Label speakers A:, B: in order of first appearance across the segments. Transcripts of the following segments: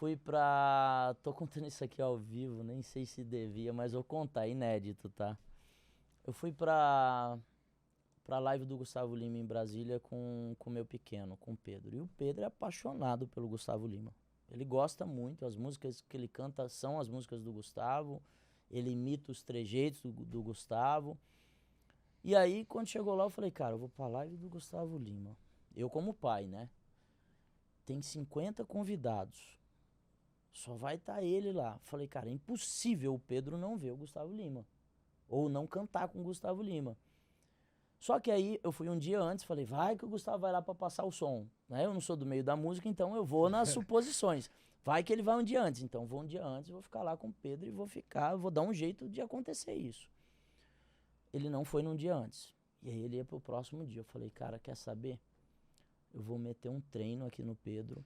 A: fui pra... Tô contando isso aqui ao vivo, nem sei se devia, mas vou contar, inédito, tá? Eu fui pra live do Gustavo Lima em Brasília com o meu pequeno, com o Pedro. E o Pedro é apaixonado pelo Gustavo Lima. Ele gosta muito, as músicas que ele canta são as músicas do Gustavo. Ele imita os trejeitos do Gustavo. E aí, quando chegou lá, eu falei, cara, eu vou pra live do Gustavo Lima. Eu como pai, né? Tem 50 convidados. Só vai estar ele lá. Falei, cara, é impossível o Pedro não ver o Gustavo Lima. Ou não cantar com o Gustavo Lima. Só que aí eu fui um dia antes, falei, vai que o Gustavo vai lá pra passar o som. Né? Eu não sou do meio da música, então eu vou nas suposições. Vai que ele vai um dia antes. Então vou um dia antes, vou ficar lá com o Pedro e vou dar um jeito de acontecer isso. Ele não foi num dia antes. E aí ele ia pro próximo dia. Eu falei, cara, quer saber? Eu vou meter um treino aqui no Pedro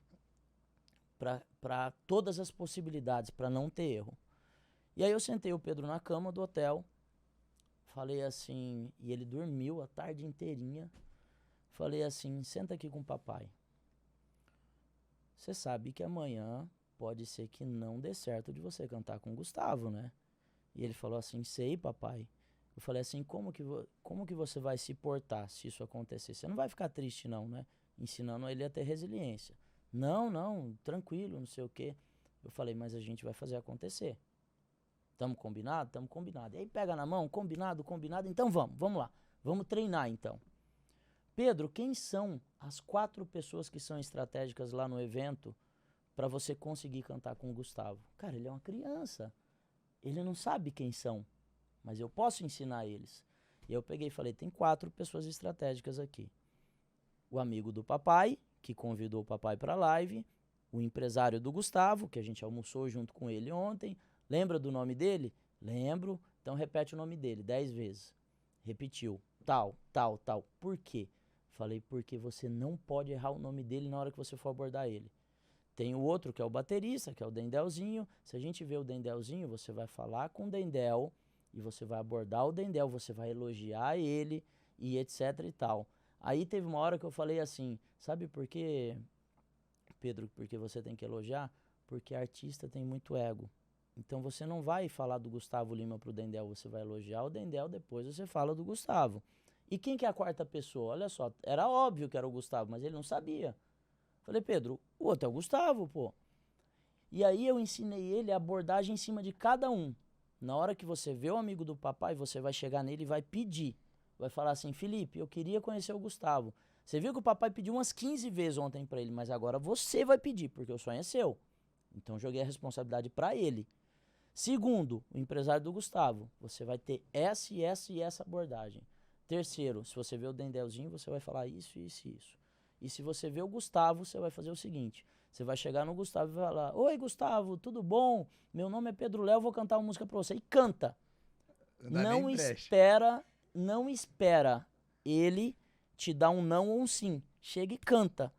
A: para todas as possibilidades, para não ter erro. E aí eu sentei o Pedro na cama do hotel, falei assim, e ele dormiu a tarde inteirinha. Falei assim, senta aqui com o papai. Você sabe que amanhã pode ser que não dê certo de você cantar com o Gustavo, né? E ele falou assim, sei, papai. Eu falei assim, como que você vai se portar se isso acontecer? Você não vai ficar triste não, né? Ensinando ele a ter resiliência. Não, não, tranquilo, não sei o quê. Eu falei, mas a gente vai fazer acontecer. Tamo combinado? Tamo combinado. E aí pega na mão, combinado, combinado. Então vamos lá. Vamos treinar então. Pedro, quem são as 4 pessoas que são estratégicas lá no evento para você conseguir cantar com o Gustavo? Cara, ele é uma criança. Ele não sabe quem são, mas eu posso ensinar eles. E eu peguei e falei, tem 4 pessoas estratégicas aqui. O amigo do papai, que convidou o papai para a live, o empresário do Gustavo, que a gente almoçou junto com ele ontem. Lembra do nome dele? Lembro. Então repete o nome dele 10 vezes. Repetiu. Tal, tal, tal. Por quê? Falei, porque você não pode errar o nome dele na hora que você for abordar ele. Tem o outro que é o baterista, que é o Dendelzinho. Se a gente vê o Dendelzinho, você vai falar com o Dendel e você vai abordar o Dendel, você vai elogiar ele e etc e tal. Aí teve uma hora que eu falei assim, sabe por quê, Pedro, porque você tem que elogiar? Porque artista tem muito ego. Então você não vai falar do Gustavo Lima pro Dendel, você vai elogiar o Dendel, depois você fala do Gustavo. E quem que é a 4ª pessoa? Olha só, era óbvio que era o Gustavo, mas ele não sabia. Falei, Pedro, o outro é o Gustavo, pô. E aí eu ensinei ele a abordagem em cima de cada um. Na hora que você vê o amigo do papai, você vai chegar nele e vai pedir. Vai falar assim, Felipe, eu queria conhecer o Gustavo. Você viu que o papai pediu umas 15 vezes ontem pra ele, mas agora você vai pedir, porque o sonho é seu. Então joguei a responsabilidade pra ele. Segundo, o empresário do Gustavo, você vai ter essa e essa e essa abordagem. Terceiro, se você vê o Dendelzinho, você vai falar isso, isso e isso. E se você vê o Gustavo, você vai fazer o seguinte, você vai chegar no Gustavo e vai falar, oi Gustavo, tudo bom? Meu nome é Pedro Léo, vou cantar uma música pra você. E canta.
B: Não dá nem
A: Não
B: brecha.
A: espera ele te dar um não ou um sim. Chega e canta.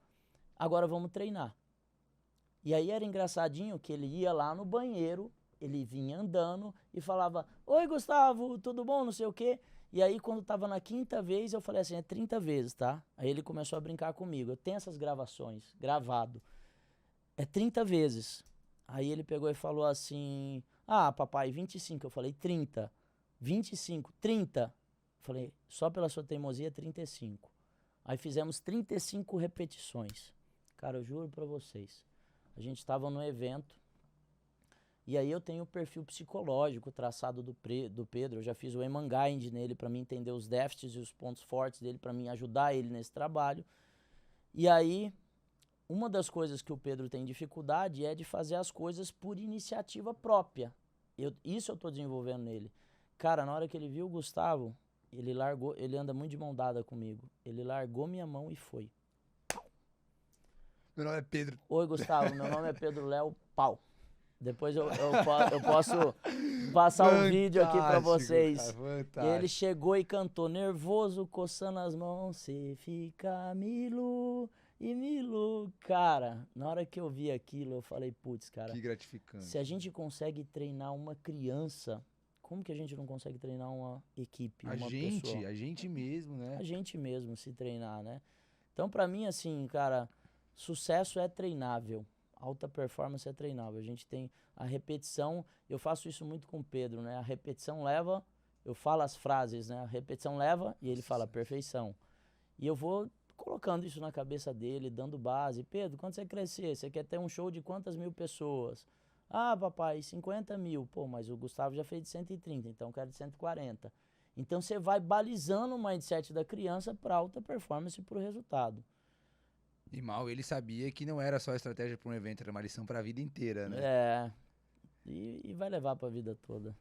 A: Agora vamos treinar. E aí era engraçadinho que ele ia lá no banheiro, ele vinha andando e falava, oi Gustavo, tudo bom, não sei o quê. E aí quando tava na 5ª vez, eu falei assim, é 30 vezes, tá? Aí ele começou a brincar comigo. Eu tenho essas gravações, gravado. É 30 vezes. Aí ele pegou e falou assim, ah papai, 25. Eu falei, 30. 25, 30. Eu falei, só pela sua teimosia, 35. Aí fizemos 35 repetições. Cara, eu juro pra vocês. A gente estava no evento e aí eu tenho o perfil psicológico traçado do Pedro. Eu já fiz o Emangind nele para mim entender os déficits e os pontos fortes dele, para mim ajudar ele nesse trabalho. E aí, uma das coisas que o Pedro tem dificuldade é de fazer as coisas por iniciativa própria. Isso eu estou desenvolvendo nele. Cara, na hora que ele viu o Gustavo, ele anda muito de mão dada comigo. Ele largou minha mão e foi.
B: Meu nome é Pedro.
A: Oi, Gustavo, meu nome é Pedro Léo, pau. Depois eu posso passar o vídeo aqui pra
B: Fantástico, cara,
A: vocês. E ele
B: fantástico.
A: chegou e cantou, nervoso, coçando as mãos, cê fica Milu e Milu. Cara, na hora que eu vi aquilo, eu falei, putz, cara,
B: Que
A: se a
B: gratificante.
A: gente consegue treinar uma criança, como que a gente não consegue treinar uma equipe, uma pessoa?
B: A gente mesmo,
A: A
B: né?
A: gente mesmo se treinar, né? Então, pra mim, assim, cara, sucesso é treinável. Alta performance é treinável. A gente tem a repetição, eu faço isso muito com o Pedro, né? A repetição leva, eu falo as frases, né? A repetição leva e ele fala perfeição. E eu vou colocando isso na cabeça dele, dando base. Pedro, quando você crescer, você quer ter um show de quantas mil pessoas? Ah, papai, 50 mil. Pô, mas o Gustavo já fez de 130, então eu quero de 140. Então você vai balizando o mindset da criança para alta performance e para o resultado.
B: E mal ele sabia que não era só estratégia para um evento, era uma lição para a vida inteira, né?
A: É, e vai levar para a vida toda.